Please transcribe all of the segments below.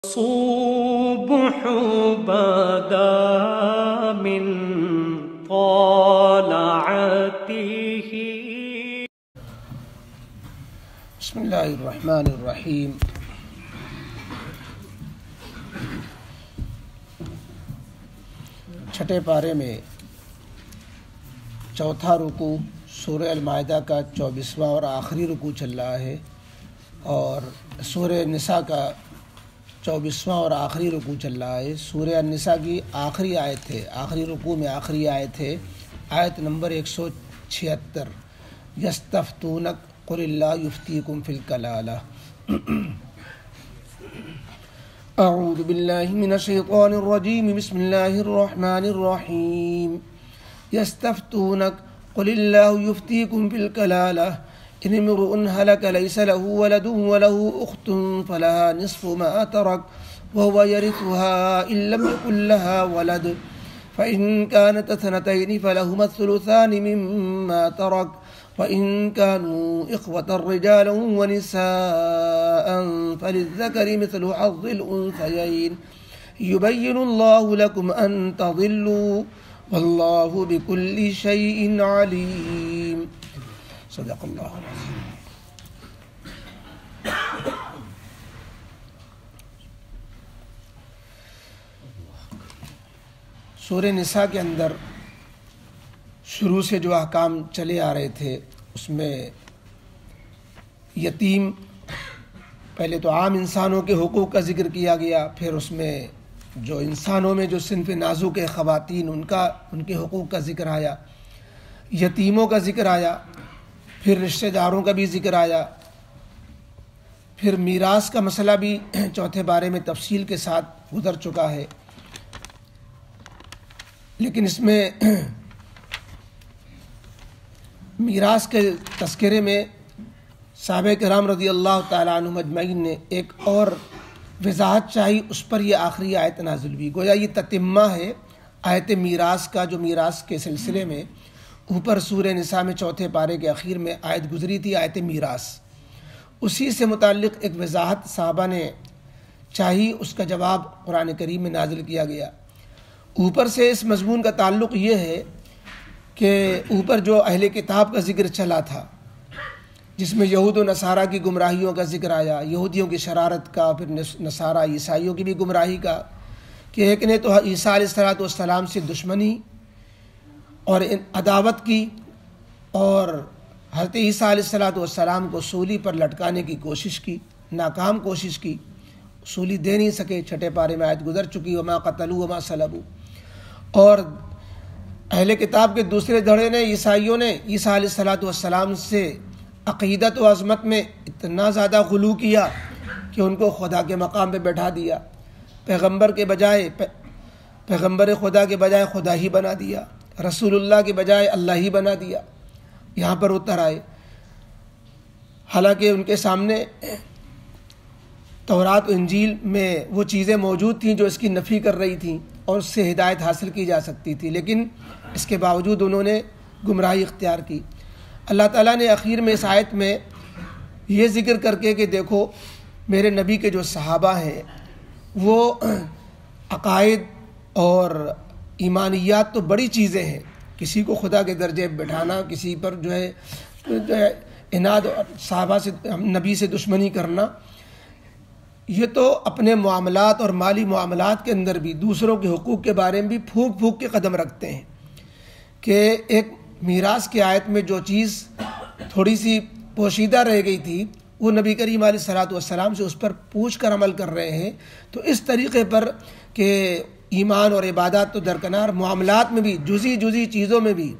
الصبح بدا من طلعته. بسم اللہ الرحمن الرحیم. چھٹے پارے میں چوتھا رکوع سورہ المائدہ کا 24واں اور آخری رکوع چل رہا ہے، اور سورہ نساء کا 24واں اور آخری رکوع چل رہا ہے. سورہ النساء کی آخری آیت ہے، آخری رکوع میں آخری آیت ہے، آیت نمبر 176. یستفتونک قل اللہ یفتیکم فی الکلالہ. اعوذ باللہ من الشیطان الرجیم. بسم اللہ الرحمن الرحیم. یستفتونک قل اللہ یفتیکم فی الکلالہ ان امرؤ هلك ليس له ولد وله أخت فلها نصف ما ترك وهو يرثها إن لم يكن لها ولد فإن كانت اثنتين فلهما الثلثان مما ترك وإن كانوا إخوة رجالا ونساء فللذكر مثل حظ الأنثيين يبين الله لكم أن تضلوا والله بكل شيء عليم. صدق اللہ العظیم. سورہ نساء کے اندر شروع سے جو احکام چلے آ رہے تھے اس میں یتیم، پہلے تو عام انسانوں کے حقوق کا ذکر کیا گیا، پھر اس میں جو انسانوں میں جو صنف نازک خواتین ان کے حقوق کا ذکر آیا، یتیموں کا ذکر آیا، پھر رشتہ داروں کا بھی ذکر آیا، پھر میراث کا مسئلہ بھی چوتھے بارے میں تفصیل کے ساتھ گزر چکا ہے. لیکن اس میں میراث کے تذکرے میں صحابہ کرام رضی اللہ تعالیٰ عنہم اجمعین نے ایک اور وضاحت چاہی، اس پر یہ آخری آیت نازل ہوئی. گویا یہ تتمہ ہے آیت میراث کا، جو میراث کے سلسلے میں اوپر سورہ نساء میں چوتھے پارے کے اخیر میں آیت گزری تھی، آیت میراث. اسی سے متعلق ایک وضاحت صحابہ نے چاہی، اس کا جواب قرآن کریم میں نازل کیا گیا. اوپر سے اس مضمون کا تعلق یہ ہے کہ اوپر جو اہل کتاب کا ذکر چلا تھا، جس میں یہود و نصارہ کی گمراہیوں کا ذکر آیا، یہودیوں کی شرارت کا، پھر نصارہ عیسائیوں کی بھی گمراہی کا، کہ ایک نے تو عیسیٰ علیہ السلام سے دشمنی اور عداوت کی، اور حضرت عیسیٰ علیہ السلام کو سولی پر لٹکانے کی کوشش کی، ناکام کوشش کی، سولی دے نہیں سکے. چھٹے پارے میں آیت گزر چکی، وما قتلوا وما صلبوا. اور اہل کتاب کے دوسرے دھڑے نے، عیسائیوں نے عیسیٰ علیہ السلام سے عقیدت و عظمت میں اتنا زیادہ غلو کیا کہ ان کو خدا کے مقام پہ بیٹھا دیا، پیغمبر خدا کے بجائے خدا ہی بنا دیا، رسول اللہ کے بجائے اللہ ہی بنا دیا. یہاں پر اتر آئے، حالانکہ ان کے سامنے تورات و انجیل میں وہ چیزیں موجود تھیں جو اس کی نفی کر رہی تھیں اور اس سے ہدایت حاصل کی جا سکتی تھی، لیکن اس کے باوجود انہوں نے گمراہی اختیار کی. اللہ تعالیٰ نے اخیر میں اس آیت میں یہ ذکر کر کے کہ دیکھو میرے نبی کے جو صحابہ ہیں وہ عقائد اور ایمانیات تو بڑی چیزیں ہیں، کسی کو خدا کے درجے بٹھانا، کسی پر جو ہے عناد صحابہ سے نبی سے دشمنی کرنا، یہ تو اپنے معاملات اور مالی معاملات کے اندر بھی دوسروں کے حقوق کے بارے میں بھی پھونک پھونک کے قدم رکھتے ہیں. کہ ایک میراث کی آیت میں جو چیز تھوڑی سی پوشیدہ رہ گئی تھی وہ نبی کریم علیہ السلام سے اس پر پوچھ کر عمل کر رہے ہیں. تو اس طریقے پر کہ ایمان اور عبادات تو درکنار، معاملات میں بھی جزی چیزوں میں بھی،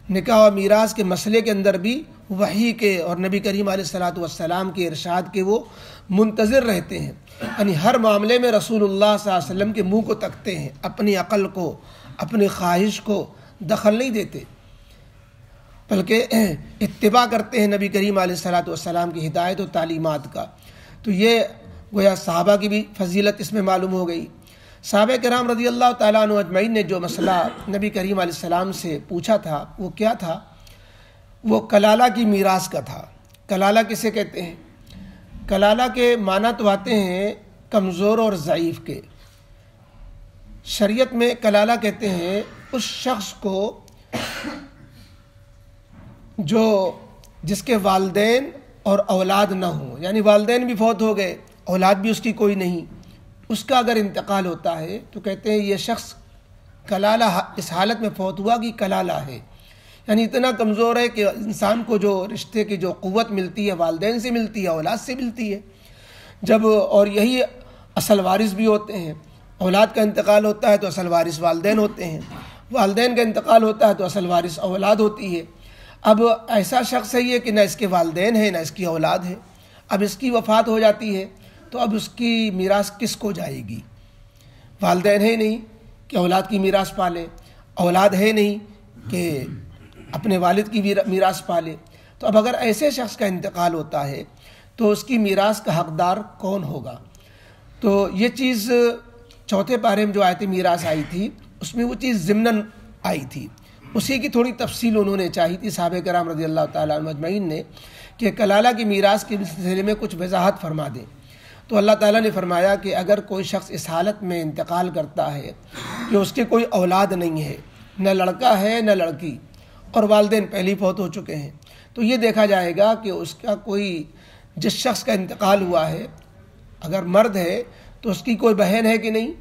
نکاح و میراث کے مسئلے کے اندر بھی وحی کے اور نبی کریم علیہ السلام کے ارشاد کے وہ منتظر رہتے ہیں. یعنی ہر معاملے میں رسول اللہ صلی اللہ علیہ وسلم کے منہ کو تکتے ہیں، اپنی عقل کو، اپنی خواہش کو دخل نہیں دیتے، بلکہ اتباع کرتے ہیں نبی کریم علیہ السلام کی ہدایت و تعلیمات کا. تو یہ گویا صحابہ کی بھی فضیلت اس میں معلوم ہو گئی. صحابہ کرام رضی اللہ تعالیٰ عنہ اجمعین نے جو مسئلہ نبی کریم علیہ السلام سے پوچھا تھا وہ کیا تھا؟ وہ کلالہ کی میراث کا تھا. کلالہ کسے کہتے ہیں؟ کلالہ کے معنی تو آتے ہیں کمزور اور ضعیف کے۔ شریعت میں کلالہ کہتے ہیں اس شخص کو جو جس کے والدین اور اولاد نہ ہوں، یعنی والدین بھی فوت ہو گئے، اولاد بھی اس کی کوئی نہیں، اس کا اگر انتقال ہوتا ہے تو کہتے ہیں یہ شخص کلالہ اس حالت میں فوت ہوا کہ کلالہ ہے، یعنی اتنا کمزور ہے کہ انسان کو جو رشتے کی جو قوت ملتی ہے والدین سے ملتی ہے، اولاد سے ملتی ہے جب، اور یہی اصل وارث بھی ہوتے ہیں۔ اولاد کا انتقال ہوتا ہے تو اصل وارث والدین ہوتے ہیں، والدین کا انتقال ہوتا ہے تو اصل وارث اولاد ہوتی ہے۔ اب ایسا شخص ہے یہ کہ نہ اس کے والدین ہیں نہ اس کی اولاد ہے، اب اس کی وفات ہو جاتی ہے تو اب اس کی میراث کس کو جائے گی؟ والدین ہے نہیں کہ اولاد کی میراث پالے، اولاد ہے نہیں کہ اپنے والد کی میراث پالے، تو اب اگر ایسے شخص کا انتقال ہوتا ہے تو اس کی میراث کا حقدار کون ہوگا؟ تو یہ چیز چوتھے پارے میں جو آیت میراث آئی تھی اس میں وہ چیز ضمناً آئی تھی، اسی کی تھوڑی تفصیل انہوں نے چاہی تھی صحابہ کرام رضی اللہ تعالیٰ عنہ اجمعین نے کہ کلالہ کی میراث کے سلسلے میں کچھ وضاحت فرما دیں۔ تو اللہ تعالیٰ نے فرمایا کہ اگر کوئی شخص اس حالت میں انتقال کرتا ہے کہ اس کے کوئی اولاد نہیں ہے، نہ لڑکا ہے نہ لڑکی، اور والدین پہلے فوت ہو چکے ہیں، تو یہ دیکھا جائے گا کہ اس کا کوئی جس شخص کا انتقال ہوا ہے اگر مرد ہے تو اس کی کوئی بہن ہے کہ نہیں؟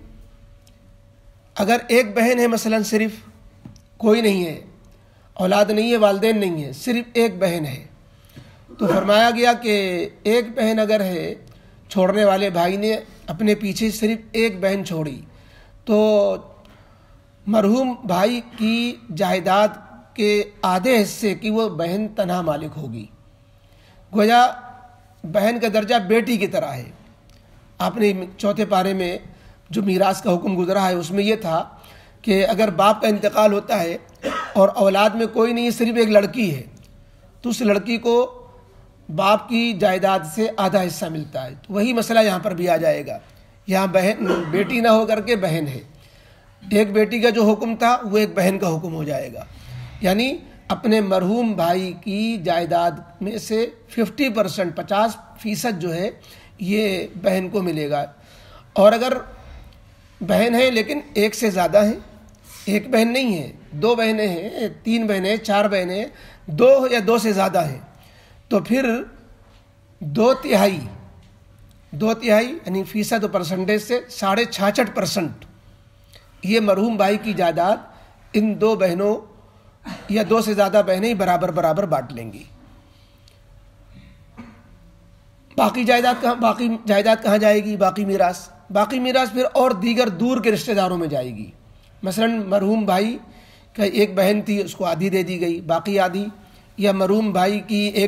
اگر ایک بہن ہے مثلا، صرف کوئی نہیں ہے، اولاد نہیں ہے، والدین نہیں ہے، صرف ایک بہن ہے، تو فرمایا گیا کہ ایک بہن اگر ہے، چھوڑنے والے بھائی نے اپنے پیچھے صرف ایک بہن چھوڑی، تو مرحوم بھائی کی جائیداد کے آدھے حصے کی وہ بہن تنہا مالک ہوگی، گویا بہن کا درجہ بیٹی کی طرح ہے۔ آپ نے چوتھے پارے میں جو میراث کا حکم گزرا ہے اس میں یہ تھا کہ اگر باپ کا انتقال ہوتا ہے اور اولاد میں کوئی نہیں، صرف ایک لڑکی ہے، تو اس لڑکی کو باپ کی جائیداد سے آدھا حصہ ملتا ہے۔ تو وہی مسئلہ یہاں پر بھی آ جائے گا، یہاں بہن بیٹی نہ ہو کر کے بہن ہے، ایک بیٹی کا جو حکم تھا وہ ایک بہن کا حکم ہو جائے گا، یعنی اپنے مرحوم بھائی کی جائیداد میں سے 50% 50% جو ہے یہ بہن کو ملے گا۔ اور اگر بہن ہے لیکن ایک سے زیادہ ہیں، ایک بہن نہیں ہے، 2 بہنیں ہیں، 3 بہنیں، 4 بہنیں، 2 یا 2 سے زیادہ ہیں، تو پھر 2/3 یعنی فیصد و پرسنٹیج سے 66.5% یہ مرحوم بھائی کی جائیداد ان 2 بہنوں یا 2 سے زیادہ بہنیں برابر بانٹ لیں گی۔ باقی جائیداد کہاں جائے گی؟ باقی میراث پھر اور دیگر دور کے رشتہ داروں میں جائے گی۔ مثلا مرحوم بھائی کا ایک بہن تھی، اس کو آدھی دے دی گئی، باقی آدھی، یا مرحوم بھائی کی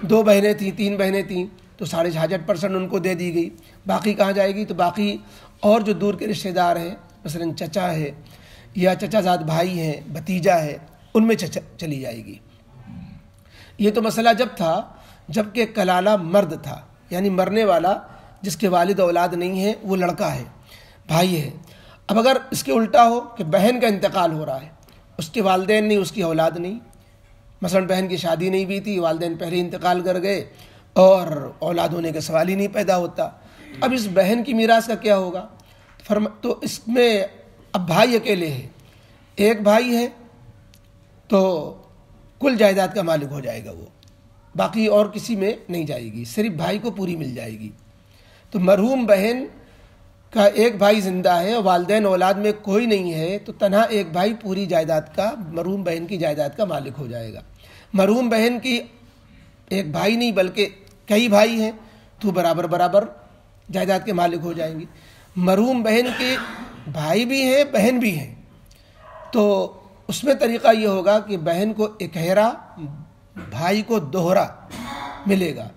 2 بہنیں تھیں، 3 بہنیں تھیں، تو 66% ان کو دے دی گئی۔ باقی کہاں جائے گی؟ تو باقی اور جو دور کے رشتہ دار ہیں، مثلا چچا ہے یا چچا زاد بھائی ہیں، بھتیجا ہے، ان میں چلی جائے گی۔ یہ تو مسئلہ جب تھا جب کہ کلالہ مرد تھا، یعنی مرنے والا جس کے والد اولاد نہیں ہے وہ لڑکا ہے، بھائی ہے۔ اب اگر اس کے الٹا ہو کہ بہن کا انتقال ہو رہا ہے، اس کے والدین نہیں، اس کی اولاد نہیں، مثلا بہن کی شادی نہیں ہوئی تھی، والدین پہلے انتقال کر گئے اور اولاد ہونے کا سوال ہی نہیں پیدا ہوتا، اب اس بہن کی میراث کا کیا ہوگا؟ تو اس میں اب بھائی اکیلے ہے، ایک بھائی ہے تو کل جائیداد کا مالک ہو جائے گا وہ، باقی اور کسی میں نہیں جائے گی، صرف بھائی کو پوری مل جائے گی۔ تو مرحوم بہن کا ایک بھائی زندہ ہے اور والدین اولاد میں کوئی نہیں ہے، تو تنہا ایک بھائی پوری جائیداد کا، مرحوم بہن کی جائیداد کا مالک ہو جائے گا۔ مرحوم بہن کی ایک بھائی نہیں بلکہ کئی بھائی ہیں تو برابر جائیداد کے مالک ہو جائیں گے۔ مرحوم بہن کے بھائی بھی ہیں، بہن بھی ہیں، تو اس میں طریقہ یہ ہوگا کہ بہن کو اکہرا، بھائی کو دوہرا ملے گا،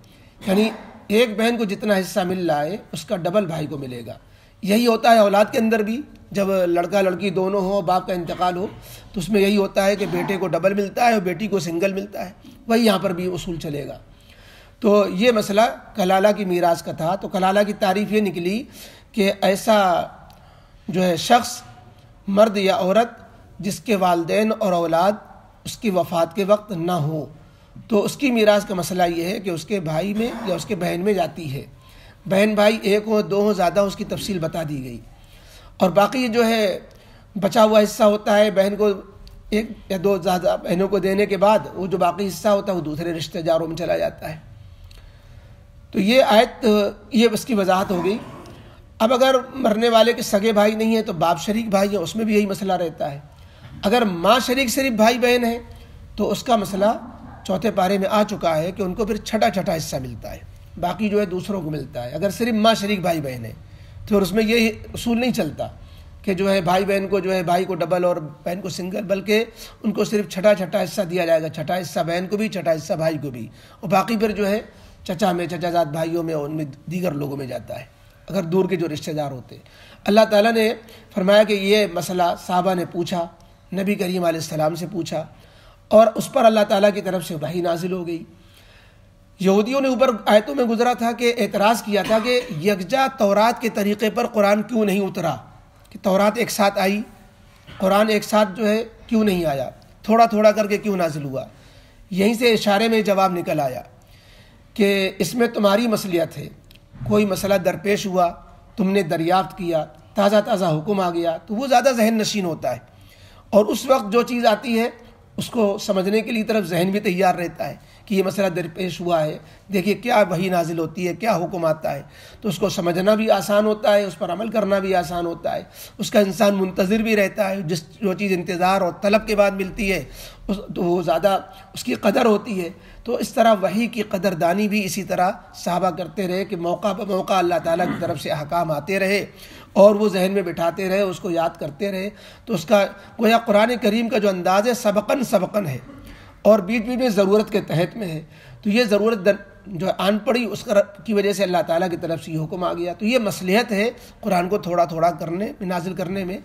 یعنی ایک بہن کو جتنا حصہ مل رہا ہے اس کا ڈبل بھائی کو ملے گا۔ یہی ہوتا ہے اولاد کے اندر بھی، جب لڑکا لڑکی دونوں ہوں، باپ کا انتقال ہو، تو اس میں یہی ہوتا ہے کہ بیٹے کو ڈبل ملتا ہے اور بیٹی کو سنگل ملتا ہے، وہی یہاں پر بھی اصول چلے گا۔ تو یہ مسئلہ کلالہ کی میراث کا تھا۔ تو کلالہ کی تعریف یہ نکلی کہ ایسا جو ہے شخص، مرد یا عورت، جس کے والدین اور اولاد اس کی وفات کے وقت نہ ہو، تو اس کی میراث کا مسئلہ یہ ہے کہ اس کے بھائی میں یا اس کے بہن میں جاتی ہے۔ بہن بھائی ایک ہوں دو ہوں زیادہ اس کی تفصیل بتا دی گئی، اور باقی جو ہے بچا ہوا حصہ ہوتا ہے بہن کو ایک یا دو زیادہ بہنوں کو دینے کے بعد وہ جو باقی حصہ ہوتا ہے وہ دوسرے رشتہ داروں میں چلا جاتا ہے۔ تو یہ آیت یہ اس کی وضاحت ہو گئی۔ اب اگر مرنے والے کے سگے بھائی نہیں ہیں تو باپ شریک بھائی ہیں، اس میں بھی یہی مسئلہ رہتا ہے۔ اگر ماں شریک صرف بھائی بہن ہیں تو اس کا مسئلہ چوتھے پارے میں آ چکا ہے کہ ان کو پھر چھٹا حصہ ملتا ہے، باقی جو ہے دوسروں کو ملتا ہے۔ اگر صرف ماں شریک بھائی بہن ہے تو اس میں یہ اصول نہیں چلتا کہ جو ہے بھائی بہن کو جو ہے بھائی کو ڈبل اور بہن کو سنگل، بلکہ ان کو صرف چھٹا حصہ دیا جائے گا، چھٹا حصہ بہن کو بھی، چھٹا حصہ بھائی کو بھی، اور باقی پھر جو ہے چچا میں، چچا زاد بھائیوں میں اور ان میں دیگر لوگوں میں جاتا ہے اگر دور کے جو رشتہ دار ہوتے ہیں۔ اللہ تعالیٰ نے فرمایا کہ یہ مسئلہ صحابہ نے پوچھا، نبی کریم علیہ السلام سے پوچھا، اور اس پر اللہ تعالیٰ کی طرف سے وحی نازل ہو گئی۔ یہودیوں نے اوپر آیتوں میں گزرا تھا کہ اعتراض کیا تھا کہ یکجا تورات کے طریقے پر قرآن کیوں نہیں اترا، کہ تورات ایک ساتھ آئی، قرآن ایک ساتھ جو ہے کیوں نہیں آیا، تھوڑا تھوڑا کر کے کیوں نازل ہوا۔ یہیں سے اشارے میں جواب نکل آیا کہ اس میں تمہاری مصلحت ہے، کوئی مسئلہ درپیش ہوا، تم نے دریافت کیا، تازہ حکم آ گیا تو وہ زیادہ ذہن نشین ہوتا ہے، اور اس وقت جو چیز آتی ہے اس کو سمجھنے کے لیے طرف ذہن بھی تیار رہتا ہے کہ یہ مسئلہ درپیش ہوا ہے، دیکھیے کیا وحی نازل ہوتی ہے، کیا حکم آتا ہے، تو اس کو سمجھنا بھی آسان ہوتا ہے، اس پر عمل کرنا بھی آسان ہوتا ہے، اس کا انسان منتظر بھی رہتا ہے، جو چیز انتظار اور طلب کے بعد ملتی ہے تو وہ زیادہ اس کی قدر ہوتی ہے۔ تو اس طرح وحی کی قدردانی بھی اسی طرح صحابہ کرتے رہے کہ موقع بہ موقع اللہ تعالیٰ کی طرف سے احکام آتے رہے اور وہ ذہن میں بٹھاتے رہے، اس کو یاد کرتے رہے۔ تو اس کا گویا قرآن کریم کا جو انداز ہے سبقن ہے، اور بیچ بیچ میں ضرورت کے تحت میں ہے، تو یہ ضرورت جو آن پڑی اس کی وجہ سے اللہ تعالیٰ کی طرف سے یہ حکم آ گیا۔ تو یہ مصلحت ہے قرآن کو تھوڑا تھوڑا نازل کرنے میں۔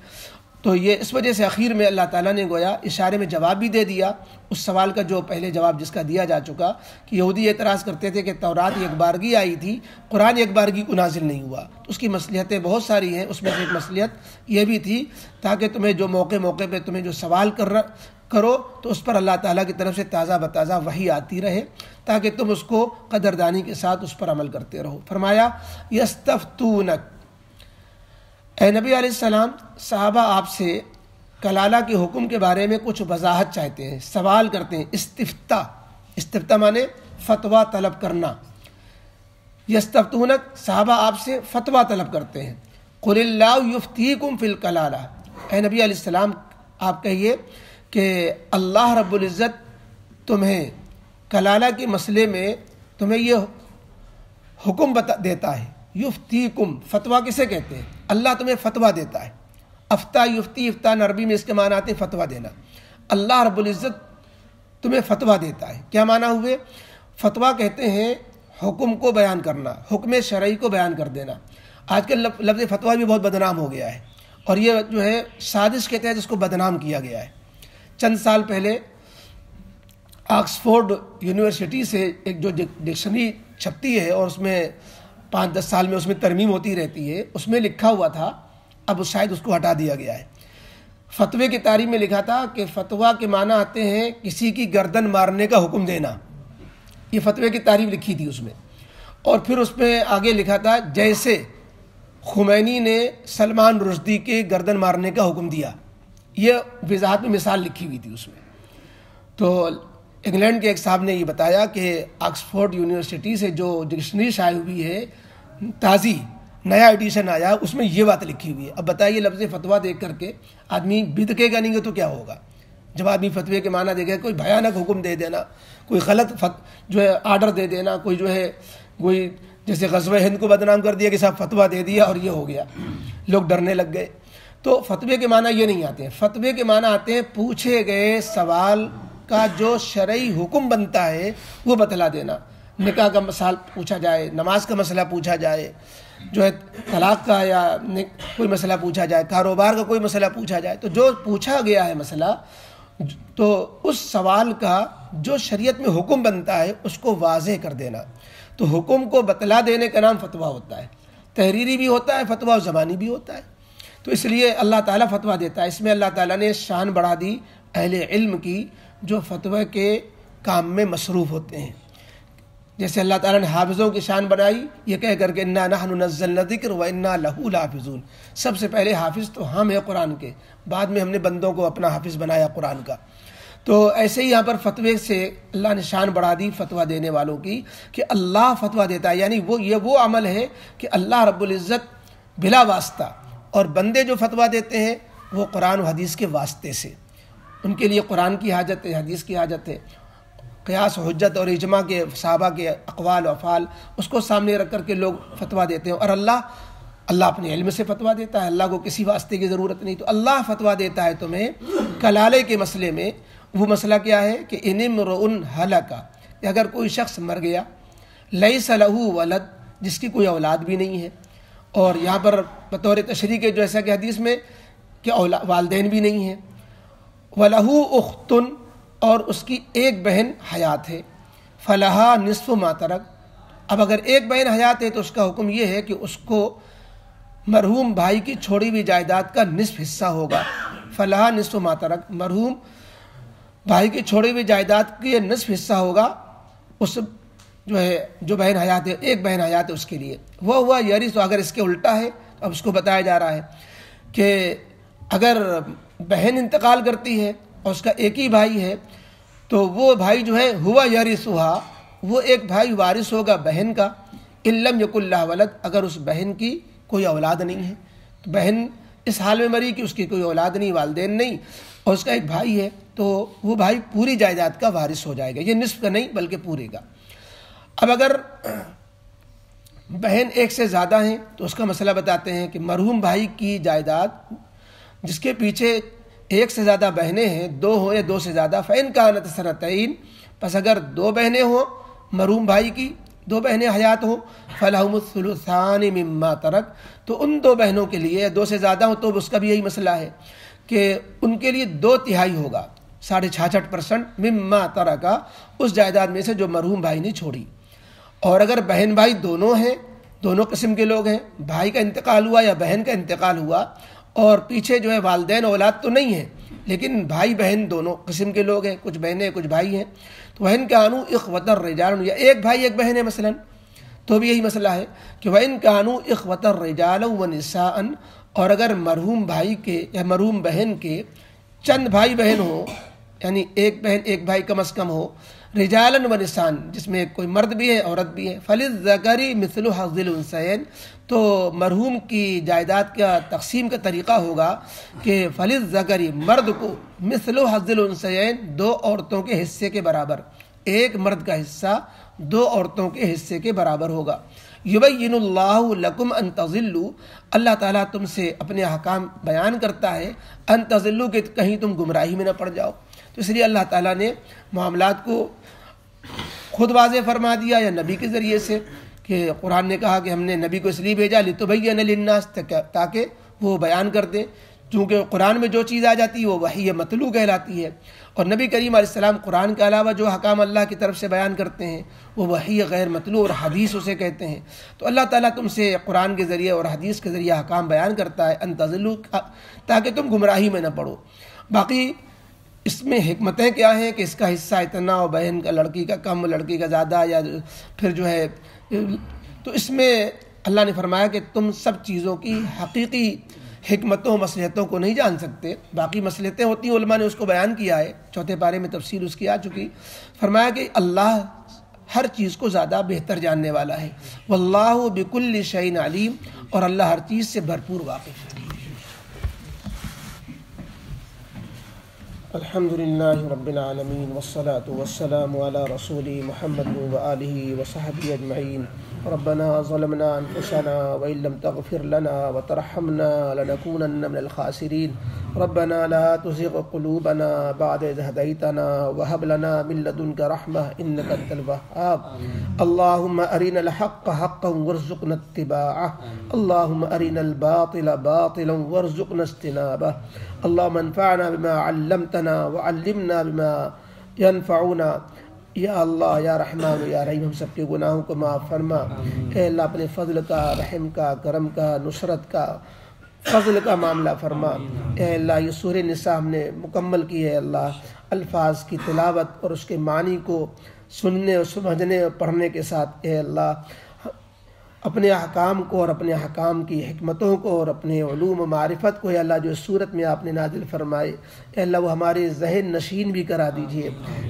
تو یہ اس وجہ سے اخیر میں اللہ تعالیٰ نے گویا اشارے میں جواب بھی دے دیا اس سوال کا جو پہلے جواب جس کا دیا جا چکا، کہ یہودی اعتراض کرتے تھے کہ تورات ایک بارگی آئی تھی، قرآن ایک بارگی کو نازل نہیں ہوا۔ تو اس کی مصلحتیں بہت ساری ہیں، اس میں سے ایک مصلحت یہ بھی تھی تاکہ تمہیں جو موقع پہ تمہیں جو سوال کرو تو اس پر اللہ تعالیٰ کی طرف سے تازہ بتازہ وحی آتی رہے، تاکہ تم اس کو قدردانی کے ساتھ اس پر عمل کرتے رہو۔ فرمایا یستفتونک، اے نبی علیہ السلام، صحابہ آپ سے کلالہ کے حکم کے بارے میں کچھ وضاحت چاہتے ہیں، سوال کرتے ہیں۔ استفتاء مانے فتویٰ طلب کرنا۔ یستفتونک، صحابہ آپ سے فتویٰ طلب کرتے ہیں۔ قل اللہ یفتیکم فی الکلالہ، اے نبی علیہ السلام آپ کہیے کہ اللہ رب العزت تمہیں کلالہ کے مسئلے میں تمہیں یہ حکم دیتا ہے۔ یفتیکم، فتویٰ کسے کہتے ہیں؟ اللہ تمہیں فتویٰ دیتا ہے۔ افتا یفتی، افتا عربی میں اس کے معنی آتے ہیں فتویٰ دینا۔ اللہ رب العزت تمہیں فتویٰ دیتا ہے۔ کیا معنی ہوئے؟ فتویٰ کہتے ہیں حکم کو بیان کرنا، حکم شرعی کو بیان کر دینا۔ آج کل لفظ فتویٰ بھی بہت بدنام ہو گیا ہے، اور یہ جو ہے سازش کے تحت اس کو بدنام کیا گیا ہے۔ چند سال پہلے آکسفورڈ یونیورسٹی سے ایک جو ڈکشنری چھپتی ہے اور اس میں 5-10 سال میں اس میں ترمیم ہوتی رہتی ہے، اس میں لکھا ہوا تھا، اب شاید اس کو ہٹا دیا گیا ہے، فتوے کی تعریف میں لکھا تھا کہ فتویٰ کے معنی آتے ہیں کسی کی گردن مارنے کا حکم دینا۔ یہ فتوے کی تعریف لکھی تھی اس میں، اور پھر اس میں آگے لکھا تھا جیسے خمینی نے سلمان رشدی کے گردن مارنے کا حکم دیا۔ یہ وضاحت میں مثال لکھی ہوئی تھی اس میں۔ تو انگلینڈ کے ایک صاحب نے یہ بتایا کہ آکسفورڈ یونیورسٹی سے جو ڈکشنری شائع ہوئی ہے، تازی نیا ایڈیشن آیا، اس میں یہ بات لکھی ہوئی ہے۔ اب بتائیے لفظ فتویٰ دیکھ کر کے آدمی بدکے گا نہیں گا تو کیا ہوگا؟ جب آدمی فتوے کے معنی دیکھے، کوئی بھیانک حکم دے دینا، کوئی غلط جو ہے آرڈر دے دینا، کوئی جو ہے کوئی جیسے غزوہ ہند کو بدنام کر دیا کہ صاحب فتویٰ دے دیا اور یہ ہو گیا، لوگ ڈرنے لگ گئے۔ تو فتوے کے معنی یہ نہیں آتے ہیں، فتوے کے معنی آتے ہیں پوچھے گئے سوال کا جو شرعی حکم بنتا ہے وہ بتلا دینا۔ نکاح کا مسئلہ پوچھا جائے، نماز کا مسئلہ پوچھا جائے، جو ہے طلاق کا یا کوئی مسئلہ پوچھا جائے، کاروبار کا کوئی مسئلہ پوچھا جائے، تو جو پوچھا گیا ہے مسئلہ، تو اس سوال کا جو شریعت میں حکم بنتا ہے اس کو واضح کر دینا۔ تو حکم کو بتلا دینے کا نام فتویٰ ہوتا ہے، تحریری بھی ہوتا ہے فتویٰ، اور زبانی بھی ہوتا ہے۔ تو اس لیے اللہ تعالیٰ فتویٰ دیتا ہے۔ اس میں اللہ تعالیٰ نے شان بڑھا دی اہل علم کی جو فتویٰ کے کام میں مصروف ہوتے ہیں۔ جیسے اللہ تعالیٰ نے حافظوں کی شان بنائی یہ کہہ کر کے انا نحن نزلنا الذکر و انا لہ لحافظون، سب سے پہلے حافظ تو ہم ہیں قرآن کے، بعد میں ہم نے بندوں کو اپنا حافظ بنایا قرآن کا۔ تو ایسے ہی یہاں پر فتوے سے اللہ نے شان بڑھا دی فتویٰ دینے والوں کی کہ اللہ فتویٰ دیتا ہے، یعنی وہ عمل ہے کہ اللہ رب العزت بلا واسطہ، اور بندے جو فتویٰ دیتے ہیں وہ قرآن و حدیث کے واسطے سے، ان کے لیے قرآن کی حاجت ہے، حدیث کی حاجت ہے، قیاس و حجت اور اجماع کے صحابہ کے اقوال و افعال اس کو سامنے رکھ کر کے لوگ فتویٰ دیتے ہیں، اور اللہ اپنے علم سے فتویٰ دیتا ہے، اللہ کو کسی واسطے کی ضرورت نہیں۔ تو اللہ فتویٰ دیتا ہے تمہیں کلالے کے مسئلے میں۔ وہ مسئلہ کیا ہے کہ ان امرؤ ہلک، اگر کوئی شخص مر گیا، لیس لہ ولد، جس کی کوئی اولاد بھی نہیں ہے، اور یہاں پر بطور تشریح کے جیسا کہ حدیث میں کہ والدین بھی نہیں ہیں، ولہ اخت، اور اس کی ایک بہن حیات ہے، فلہا نصف ما ترک، اب اگر ایک بہن حیات ہے تو اس کا حکم یہ ہے کہ اس کو مرحوم بھائی کی چھوڑی ہوئی جائیداد کا نصف حصہ ہوگا، فلہا نصف ما ترک، مرحوم بھائی کی چھوڑی ہوئی جائیداد کی نصف حصہ ہوگا اس جو بہن حیات ہے، ایک بہن حیات ہے اس کے لیے، وہ ہوا یرث۔ اگر اس کے الٹا ہے اب اس کو بتایا جا رہا ہے کہ اگر بہن انتقال کرتی ہے اور اس کا ایک ہی بھائی ہے تو وہ بھائی جو ہے ہوا یرثھا، وہ ایک بھائی وارث ہوگا بہن کا، ان لم یکن لہ ولد، اگر اس بہن کی کوئی اولاد نہیں ہے، تو بہن اس حال میں مری کہ اس کی کوئی اولاد نہیں، والدین نہیں، اور اس کا ایک بھائی ہے، تو وہ بھائی پوری جائیداد کا وارث ہو جائے گا، یہ نصف کا نہیں بلکہ پورے کا۔ اب اگر بہن ایک سے زیادہ ہیں تو اس کا مسئلہ بتاتے ہیں کہ مرحوم بھائی کی جائیداد جس کے پیچھے ایک سے زیادہ بہنیں ہیں، دو ہو یا دو سے زیادہ، فإن كانت سنتین، پس اگر دو بہنیں ہوں مرحوم بھائی کی، دو بہنیں حیات ہوں، فلہم الثلثان مما ترک، تو ان دو بہنوں کے لیے، دو سے زیادہ ہوں تو اس کا بھی یہی مسئلہ ہے کہ ان کے لیے 2/3 ہوگا، 66% مما ترکا، اس جائیداد میں سے جو مرحوم بھائی نے چھوڑی۔ اور اگر بہن بھائی دونوں ہیں، دونوں قسم کے لوگ ہیں، بھائی کا انتقال ہوا یا بہن کا انتقال ہوا، اور پیچھے جو ہے والدین اولاد تو نہیں ہیں لیکن بھائی بہن دونوں قسم کے لوگ ہیں، کچھ بہنیں کچھ بھائی ہیں، تو وَإِن كَانُوا إِخْوَةً رِجَالٌ، یا ایک بھائی ایک بہن ہے مثلا، تو بھی یہی مسئلہ ہے کہ وَإِن كَانُوا إِخْوَةً رِجَالًا وَنِسَاءً، اور اگر مرحوم بھائی کے یا مرحوم بہن کے چند بھائی بہن ہو، یعنی ایک بہن ایک بھائی کم از کم ہو، رجالن و نسان، جس میں کوئی مرد بھی ہے عورت بھی ہے، فللذکر مثل حظ الانثیین، تو مرحوم کی جائیداد کا تقسیم کا طریقہ ہوگا کہ فللذکر، مرد کو، مثل حظ الانثیین، 2 عورتوں کے حصے کے برابر، ایک مرد کا حصہ 2 عورتوں کے حصے کے برابر ہوگا۔ یبین اللہ لکم ان تضلوا، اللہ تعالیٰ تم سے اپنے احکام بیان کرتا ہے، ان تضلوا، کہ کہیں تم گمراہی میں نہ پڑ جاؤ۔ تو اس لیے اللہ تعالیٰ نے معاملات کو خود واضح فرما دیا یا نبی کے ذریعے سے، کہ قرآن نے کہا کہ ہم نے نبی کو اس لیے بھیجا لتبین للناس، تاکہ وہ بیان کر دیں، چونکہ قرآن میں جو چیز آ جاتی ہے وہ وحی متلو کہلاتی ہے، اور نبی کریم علیہ السلام قرآن کے علاوہ جو حکام اللہ کی طرف سے بیان کرتے ہیں وہ وحی غیر متلو اور حدیث اسے کہتے ہیں۔ تو اللہ تعالیٰ تم سے قرآن کے ذریعے اور حدیث کے ذریعے حکام بیان کرتا ہے، ان تضلوا، تاکہ تم گمراہی میں نہ پڑو۔ باقی اس میں حکمتیں کیا ہیں کہ اس کا حصہ اتنا، اور بہن کا لڑکی کا کم، لڑکی کا زیادہ، یا پھر جو ہے، تو اس میں اللہ نے فرمایا کہ تم سب چیزوں کی حقیقی حکمتوں مصلحتوں کو نہیں جان سکتے، باقی مصلحتیں ہوتی ہیں، علماء نے اس کو بیان کیا ہے، 4 پارے میں تفصیل اس کی آ چکی۔ فرمایا کہ اللہ ہر چیز کو زیادہ بہتر جاننے والا ہے، واللہ بکل شیء علیم، اور اللہ ہر چیز سے بھرپور واقف ہے۔ الحمدللہ رب العالمین، والصلاة والسلام علی رسول محمد وآلہ وصحبہ اجمعین۔ ربنا ظلمنا انفسنا وإن لم تغفر لنا وترحمنا لنكونن من الخاسرین۔ ربنا لا تزغ قلوبنا بعد إذ هديتنا وهب لنا من لدنك رحمة إنك أنت الوهاب۔ اللهم أرنا الحق حقا وارزقنا اتباعه، اللهم أرنا الباطل باطلا وارزقنا اجتنابه، اللهم انفعنا بما علمتنا وعلمنا بما ينفعنا۔ یا اللہ یا رحمان یا رحیم، ہم سب کے گناہوں کو معاف فرما۔ اے اللہ اپنے فضل کا، رحم کا، کرم کا، نصرت کا، فضل کا معاملہ فرما۔ اے اللہ یہ سورہ نساء ہم نے مکمل کی ہے، اللہ الفاظ کی تلاوت اور اس کے معنی کو سننے اور سمجھنے اور پڑھنے کے ساتھ اے اللہ اپنے احکام کو اور اپنے احکام کی حکمتوں کو اور اپنے علوم و معرفت کو اے اللہ جو اس صورت میں آپ نے نازل فرمائے اے اللہ وہ ہمارے ذہن نشین بھی کرا دیجئے،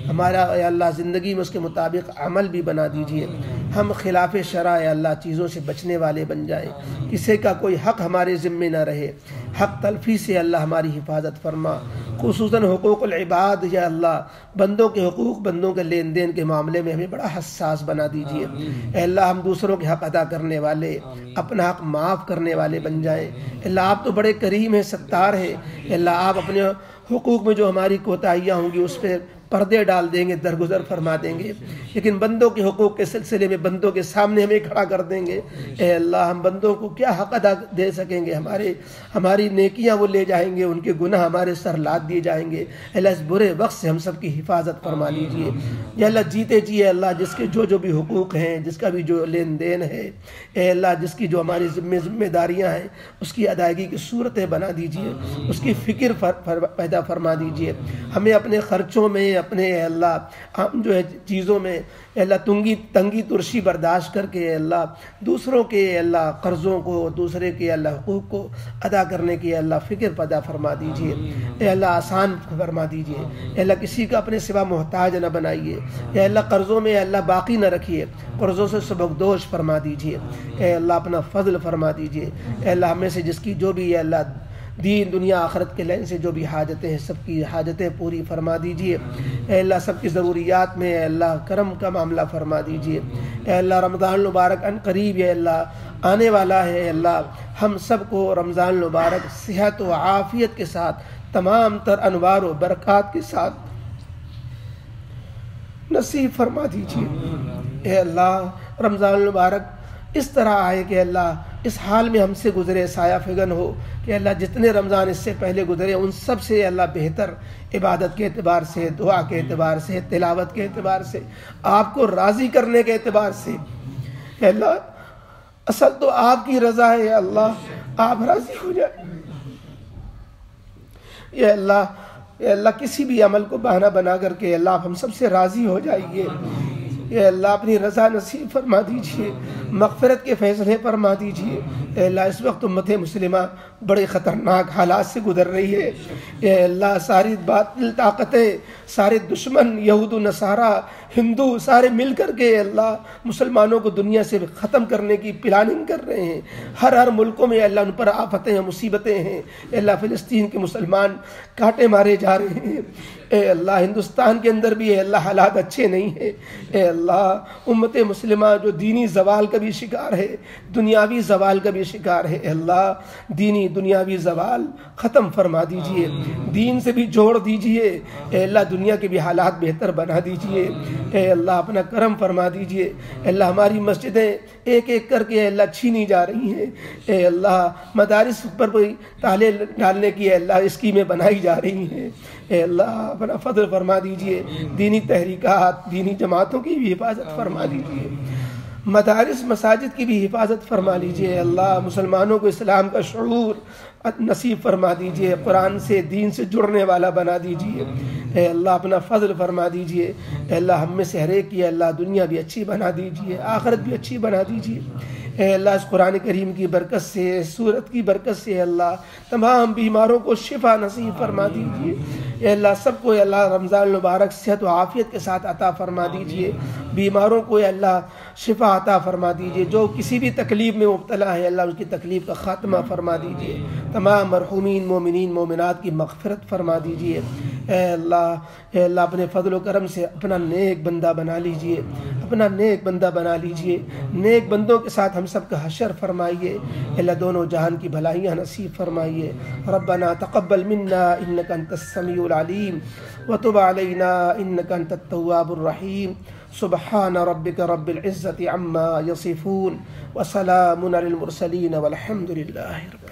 ہمارا اے اللہ زندگی میں اس کے مطابق عمل بھی بنا دیجئے، ہم خلاف شرع اے اللہ چیزوں سے بچنے والے بن جائیں، کسی کا کوئی حق ہمارے ذمے نہ رہے، حق تلفی سے اللہ ہماری حفاظت فرما، خصوصاً حقوق العباد یا اللہ بندوں کے حقوق بندوں کے لین دین کے معاملے میں ہمیں بڑا حساس بنا دیجئے، اے اللہ ہم دوسروں کے حق ادا کرنے والے، اپنا حق معاف کرنے والے بن جائیں، اے اللہ آپ تو بڑے کریم ہیں، ستار ہیں، اے اللہ آپ اپنے حقوق میں جو ہماری کوتاہیاں ہوں گی اس پہ پردے ڈال دیں گے، درگزر فرما دیں گے، لیکن بندوں کے حقوق کے سلسلے میں بندوں کے سامنے ہمیں کھڑا کر دیں گے، اے اللہ ہم بندوں کو کیا حق ادا دے سکیں گے، ہماری نیکیاں وہ لے جائیں گے، ان کے گناہ ہمارے سر لاد دیے جائیں گے، اے اللہ اس برے وقت سے ہم سب کی حفاظت فرما لیجیے، یا اللہ جیتے جی اے اللہ جس کے جو بھی حقوق ہیں، جس کا بھی جو لین دین ہے، اے اللہ جس کی جو ہماری ذمہ داریاں ہیں اس کی ادائیگی کی صورتیں بنا دیجیے، اس کی فکر پیدا فرما دیجیے، ہمیں اپنے خرچوں میں اپنے اے اللہ ہم جو ہے چیزوں میں اے اللہ تنگی ترشی برداشت کر کے اے اللہ دوسروں کے اے اللہ قرضوں کو، دوسرے کے اللہ حقوق کو ادا کرنے کی اے اللہ فکر پیدا فرما دیجیے، اے اللہ آسان فرما دیجیے، اے اللہ کسی کا اپنے سوا محتاج نہ بنائیے، اے اللہ قرضوں میں اے اللہ باقی نہ رکھیے، قرضوں سے سبکدوش فرما دیجیے، اے اللہ اپنا فضل فرما دیجیے، اے اللہ ہمیں سے جس کی جو بھی اے اللہ دین دنیا آخرت کے لین سے جو بھی حاجتیں ہیں سب کی حاجتیں پوری فرما دیجیے، اے اللہ سب کی ضروریات میں اے اللہ کرم کا معاملہ فرما دیجیے، اے اللہ رمضان المبارک ان قریب اے اللہ آنے والا ہے، اے اللہ ہم سب کو رمضان المبارک صحت و عافیت کے ساتھ تمام تر انوار و برکات کے ساتھ نصیب فرما دیجیے، اے اللہ رمضان المبارک اس طرح آئے کہ اللہ اس حال میں ہم سے گزرے سایہ فگن ہو کہ اللہ جتنے رمضان اس سے پہلے گزرے ان سب سے اللہ بہتر عبادت کے اعتبار سے، دعا کے اعتبار سے، تلاوت کے اعتبار سے، آپ کو راضی کرنے کے اعتبار سے، کہ اللہ اصل تو آپ کی رضا ہے، یا اللہ آپ راضی ہو جائیں، یا اللہ کسی بھی عمل کو بہانہ بنا کر کے اللہ آپ ہم سب سے راضی ہو جائیے، اے اللہ اپنی رضا نصیب فرما دیجیے، مغفرت کے فیصلے فرما دیجیے، اے اللہ اس وقت امت مسلمہ بڑے خطرناک حالات سے گزر رہی ہے، اے اللہ ساری باطل طاقتیں، سارے دشمن یہود و نصارہ ہندو سارے مل کر کے اللہ مسلمانوں کو دنیا سے ختم کرنے کی پلاننگ کر رہے ہیں، ہر ملکوں میں اللہ ان پر آفتیں ہیں، مصیبتیں ہیں، اے اللہ فلسطین کے مسلمان کاٹے مارے جا رہے ہیں، اے اللہ ہندوستان کے اندر بھی اے اللہ حالات اچھے نہیں ہیں، اے اللہ امت مسلمہ جو دینی زوال کا بھی شکار ہے، دنیاوی زوال کا بھی شکار ہے، اے اللہ دینی دنیاوی زوال ختم فرما دیجئے، دین سے بھی جوڑ دیجئے، اے اللہ دنیا کے بھی حالات بہتر بنا دیجئے، اے اللہ اپنا کرم فرما دیجئے، اے اللہ ہماری مسجدیں ایک ایک کر کے اے اللہ چھینی جا رہی ہیں، اے اللہ مدارس پر کوئی تالے ڈالنے کی اے اللہ اسکیمیں بنائی جا رہی ہیں، اے اللہ اپنا فضل فرما دیجئے، دینی تحریکات دینی جماعتوں کی بھی حفاظت فرما دیجئے، مدارس مساجد کی بھی حفاظت فرما لیجئے، اللہ مسلمانوں کو اسلام کا شعور نصیب فرما دیجئے، قرآن سے دین سے جڑنے والا بنا دیجئے، اے اللہ اپنا فضل فرما دیجئے، اے اللہ ہم میں سے ہر ایک کی اللہ دنیا بھی اچھی بنا دیجئے، آخرت بھی اچھی بنا دیجئے، اے اللہ اس قرآن کریم کی برکت سے، سورت کی برکت سے اللہ تمام بیماروں کو شفا نصیب فرما دیجئے، اے اللہ سب کو اے اللہ رمضان المبارک صحت و عافیت کے ساتھ عطا فرما دیجئے، بیماروں کو اے اللہ شفا عطا فرما دیجئے، جو کسی بھی تکلیف میں مبتلا ہے اللہ اس کی تکلیف کا خاتمہ فرما دیجئے، تمام مرحومین مومنین مومنات کی مغفرت فرما دیجئے، اے اللہ اپنے فضل و کرم سے اپنا نیک بندہ بنا لیجئے، اپنا نیک بندہ بنا لیجئے، نیک بندوں کے ساتھ ہم سب کا حشر فرمائیے، اللہ دونوں جہان کی بھلائیاں نصیب فرمائیے، ربنا تقبل منا انك انت السميع العليم وتب علينا انك انت التواب الرحيم، سبحان ربك رب العزة عما يصفون وسلام على المرسلين والحمد لله رب